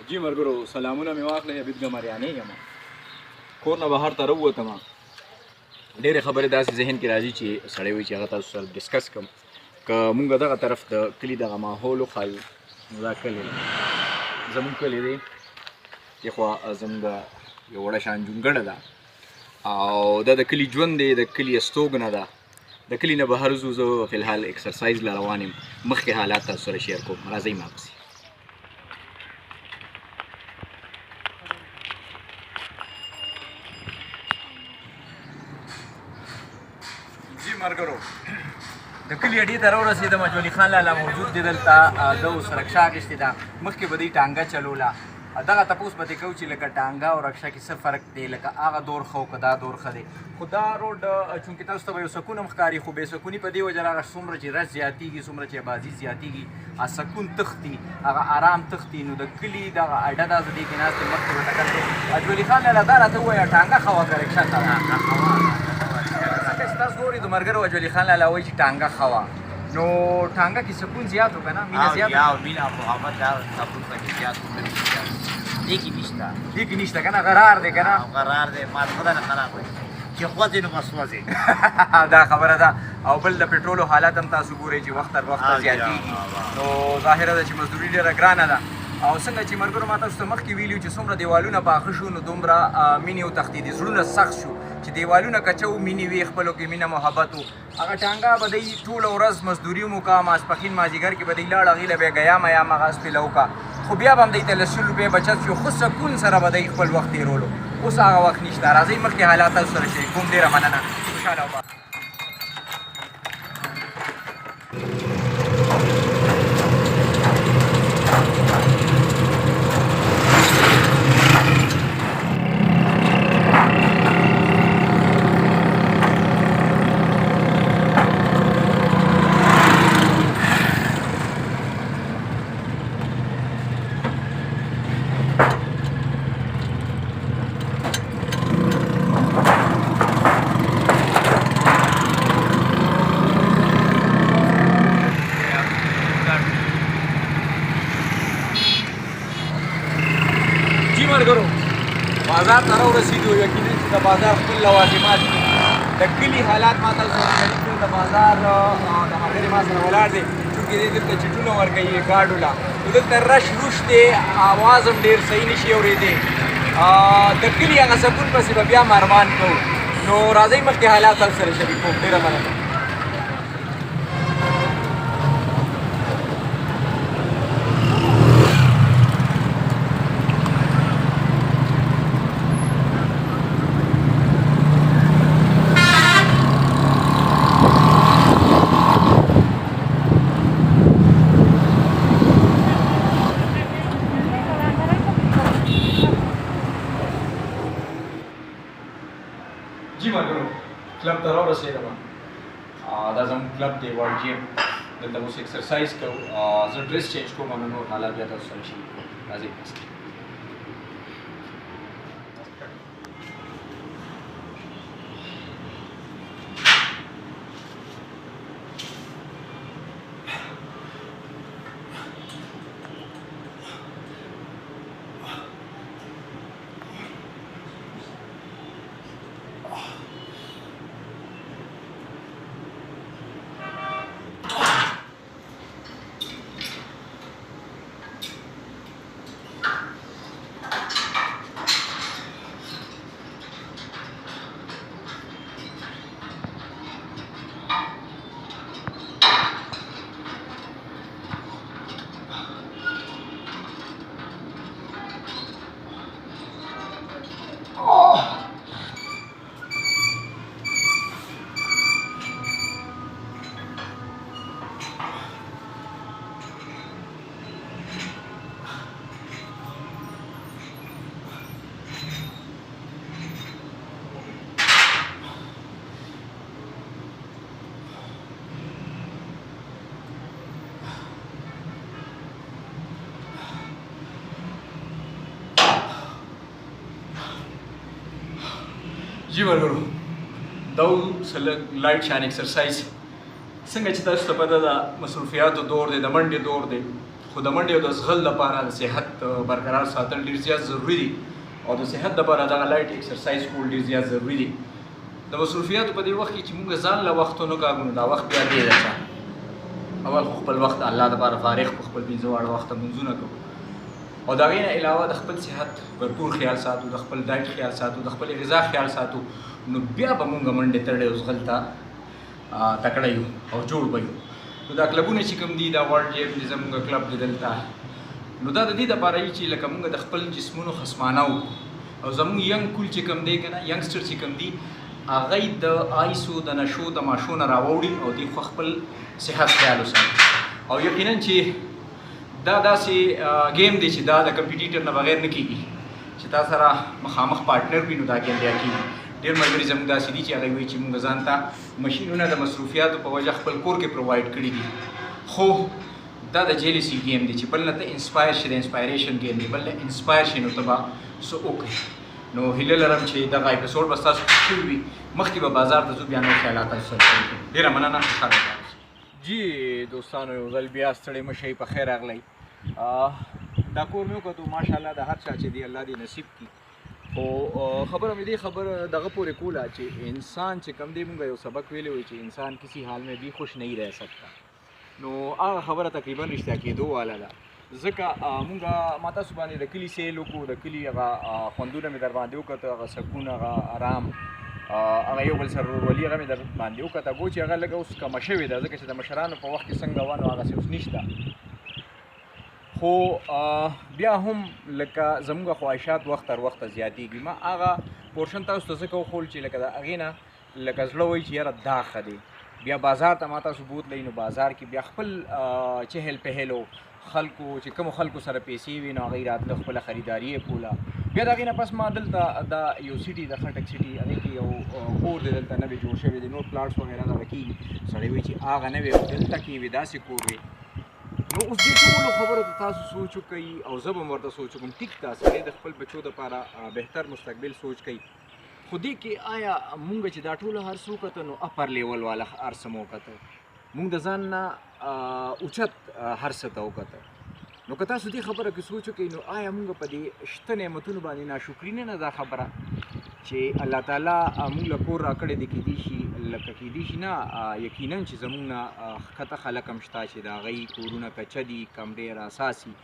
جی ملګرو سلامونه مې واخلئ عبید ګمریانی یم کور نه بهر ته راووتم ډېرې خبرې داسې ذهن کې راځي چې سړی وایي چې هغه تاسو سره ډسکس کړم که مونږ دغه طرف د کلي دغه ماحول وښایو نو دا کلی زمونږ کلی دی دېخوا زمونږ یو وړه شان جونګړه ده او دا د کلي ژوند دی د کلي استوګنه ده د کلي نه بهر ځو زه فلحال اکسرسایز له روان یم مخکې حالات تاسو سره شیر کوم راځئ ما پسې جی ملګرو د کلي اډې ته راورسېدم اجولي خان لالا موجود دی دلته ده اوس رکشه اخیستې ده مخکې به دوی ټانګه چلوله دغه تپوس به دې کوو چې لکه ټانګه او رکشه کې څه فرق دی لکه هغه دور ښه او که دا دور ښه دی خو دا روډ چونکې تاسو ته به یو سکون هم ښکاري خو بې سکوني په دې وجه هغه څومره چې رش زیاتېږي څومره چې ابادي زیاتېږي سکون تښتي هغه آرام تښتي نو د کلي دغه اډه دا زه دې کې ناست یم مخکې به ټکل دی اجولي خان لالا دا راته ووایه ټانګه ښه وه که رکشه ښه ده ځکه چې تاسو ګورئ د ملګرو اجولي خان لالا وایي چې ټانګه ښه وه نو ټانګه کې سکون زیات و که نه مینه زیات مینه محبت دا سکون پکې زیات و دې کې نشته دې کې نشته که نه غرار دی که نه قرار دی ما خدای نه خراب وي چې خوځې نو بس وځې دا خبره ده او بل د پټرولو حالات هم تاسو ګورئ چې وخت تر وخته زیاتېږي نو ظاهره ده چې مزدوري ډېره ګرانه ده او څنګه چې ملګرو ما تاسو ته مخکې ویلي چې څومره دیوالونه پاخه شو نو دومره مینې وتښتېدې زړونه سخت شو چې دیوالونه کچه و مینې وې خپلو کې مینه محبت و هغه ټانګه به دی ټوله ورځ مزدوري وکړه ماسپښین مازدیګر کې به دی لاړ هغې له به یې ګیام ایام هغه سپېله وکړه خو بیا به هم دی ته له 100 روپۍ بچت شو خو سکون سره به دی خپل وخت تېرولو اوس هغه وخت نشته راځئ مخکې حالات تاسو سره شریک کوم ډېره مننه خوشحاله وبه ملګرو بازار ته راورسېدو یقینا چې د بازار خپل لوازمات دي د کلي حالات ما تاسو سره شریک کړل د بازار د ملګري ما سره ولاړ دی چونکې دی دلته چټونه ورکوي ګاډو له نو دلته رش روش دی اواز هم ډېر صحیح نشي اورېدی د کلي هغه سکون پسې به بیا مرمان کوو نو راځئ مخکې حالات تاسو سره شریک کوم ډېره مننه جی ملګرو کلب ته راورسېدم دا زموږ کلب دی وړ جیم دلته اوس اکسرسایز کوو زه ډرس چینج کوم نو نور حالات بیا تاسو سره شریک کوم راځئ جی ملګرو دا لایټ شان ایکسرسایز څنګه چې تاسو ته پته ده مصروفیاتو دور دی د منډې دور دی خو د منډې او د ځغل لپاره د صحت برقرار ساتل ډېر زیات ضروري دي او د صحت لپاره دغه لایټ ایکسرسایز کول ډېر زیات ضروري دي. د مصروفیاتو په دې وخت کې چې موږ ځان له وخت ونه کاږو نو دا وخت بیا دی ده اول خو خپل وخت الله دپاره فارغ کړو، خپل پنځه واړه وخته لمونځونه کوو او د هغې نه علاوه د خپل صحت بھرپور خیال ساتو، د خپل ډایټ خیال ساتو، د خپل غذا خیال ساتو، نو بیا به مونږ منډې تړې او ځغل ته تکړه یو او جوړ به یو. نو دا کلبونه چې کوم دي دا ورلډ جیم دی زموږ کلب دی دلته، نو دا د دې دپاره وي چې لکه مونږ د خپل جسمونو خصمانه وکړو او زموږ ینګ کول چې کوم دی که نه ینګسټر چې کوم دي هغه یې د آیسو د نشو د ماشو نه راوړي او دوی خو خپل صحت خیال وساتي. او یقینا چې دا داسې گیم دی چې دا د کمپیټیټر نه بغیر نه کېږي چې تا سره مخامخ پارټنر وي نو دا گیم بیا کېږي. ډېر ملګري زموږ داسې دي چې هغوی وایي چې موږ ځان ته مشینونه د مصروفیاتو په وجه خپل کور کې پرووایډ کړي دي، خو دا د جیلسي گیم دی چې بل نه ته انسپایر شي، د انسپایریشن گیم دی، بل نه انسپایر شي نو ته به څه وکړې. نو هیله لرم چې دغه اپیسوډ به ستاسو خوښ شوي وي، مخکې به بازار ته ځو بیا نور خیالات تاسو سره شریکوو. ډېره مننه، خوشحاله اوسئ. جی دوستانو یو ځل بیا ستړی مه شئ، په خیر راغلی. دا کور مې وکتو ماشاءالله د هر چا چې دی الله دې نصیب کړي، خو خبره مې دې خبره دغه پورې کوله چې انسان چې کم دی مونږ یو سبق ویلی وی چې انسان کسی حال میں بھی خوش نہیں رہ سکتا، نو هغه خبره تقریبا رښتیا کېدو واله ده. ځکه مونږ ما تاسو باندې د کلي سیل وکړو، د کلي هغه خوندونه مې در باندې وکته، هغه سکون، هغه آرام، هغه یو بل سره ورورولي هغه مې در باندې وکته. ګو چې هغه لږه اوس کمه شوې ده ځکه چې د مشرانو په وخت کې څنګه وه نو هغسې اوس نشته، خو بیا هم لکه زموږ خواهشات وخت تر وخته زیاتېږي. ما هغه پورشن تاسو ته ځکه وښول چې لکه د هغې نه لکه زړه وایي چې یاره دا ښه دی. بیا بازار ته ما تاسو بوتلی نو بازار کې بیا خپل چهل پهل و خلکو چې کومو خلکو سره پیسې وي نو هغوی راتله خپله خریداري یې کوله. بیا د هغې نه پس ما دلته دا یو سیټي د خټک سیټي هغې کې یو کور دی دلته نوی جوړ شوی دی، نور پلاټس وغیره دغه کېږي. سړی وایي چې هغه نوی او دلته کې وي داسې کور وي. نو اوس دې ټولو خبرو ته تاسو سوچ وکئ او زه به هم ورته سوچ وکړم. ټیک ده سړی د خپل بچو دپاره بهتر مستقبل سوچ کوي، خو دې کې آیا مونږ چې دا ټوله هر څه وکته نو اپر لیول والا هر څه مو وکته، مونږ د ځان نه اوچت هر څه ته وکته. نو که تاسو دې خبره کې سوچ وکئ نو آیا مونږ په دې شته نعمتونو باندې ناشکري نه ده دا خبره چې الله تعالی مونږ له کور راکړی دی. کیدای شي لکه کیدای شي نه یقینا چې زمونږ نه ښکته خلک هم شته چې د هغوی کورونه کچه دي، کمرې راساسي،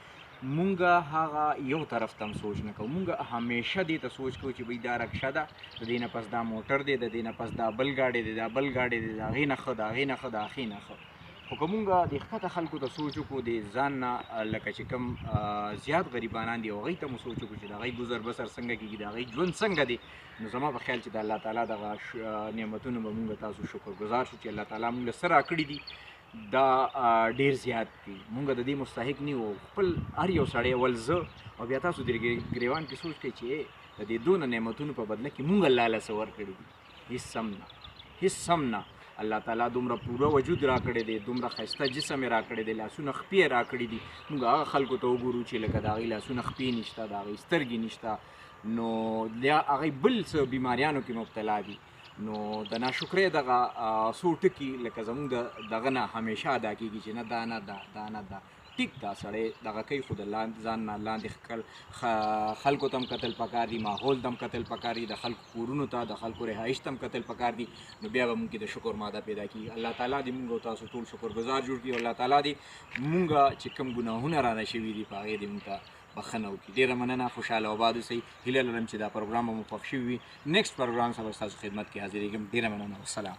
مونږ هغه یو طرف ته هم سوچ نه کوو. مونږ همیشه دې ته سوچ کوو چې بھئی دا رکشه ده، د دې نه پس دا موټر دی، د دې نه پس دا بل ګاډی دی، دا بل ګاډی دی، د هغې نه ښه، د هغې نه ښه، د هغې نه ښه. خو که مونږ د ښکته خلکو ته سوچ وکړو د ځان نه لکه چې کوم زیات غریبانان دي هغوی ته مو سوچ وکړو چې د هغوی ګزر بسر څنګه کېږي، د هغوی ژوند څنګه دی، نو زما په خیال چې د الله تعالی دغه نعمتونو به مونږ تاسو شکر ګزار شو چې الله تعالی مونږ له څه راکړي دي دا ډېر زیات دي. مونږ د دې مستحق نه یو. خپل هر یو سړی اول زه او بیا تاسو د ګریوان کې سوچ کوئ چې د دې دونه نعمتونو په بدله کې مونږ الله له څه ورکړي دي. هېڅ هم نه، هېڅ هم نه. الله تعالی دومره پوره وجود راکړی دی، دومره ښایسته جسم یې راکړی دی، لاسونه خپې یې راکړي دي. مونږ هغه خلکو ته وګورو چې لکه د هغوی لاسونه خپې نشته، د هغوی سترګې نشته، نو هغوی بل څه بیماریانو کې مبتلا دي. نو د ناشکرۍ دغه څو ټکي لکه زموږ دغه نه همیشه ادا کېږي چې نه دا نه ده، دا نه ده. ټیک دا سړی دغه کوي خو د ځان نه لاندې خلکو ته هم کتل پکار دي، ماحول ته هم کتل پکار دي، د خلکو کورونو ته، د خلکو رهایش ته هم کتل پکار دي. نو بیا به مونږ کې د شکر ماده پیدا کېږي. الله تعالی دې مونږ او تاسو ټول شکر ګزار جوړ کړي. الله تعالی دې مونږ چې کوم ګناهونه رانه شوي دي په هغې دې مونږ ته بخښنه وکړي. ډېره مننه، خوشحاله او آباد اوسئ. هیله لرم چې دا پروګرام به مو خوښ شوي وي. نیکسټ پروګرام سره به ستاسو خدمت کې حاضرېږم. ډېره مننه، والسلام.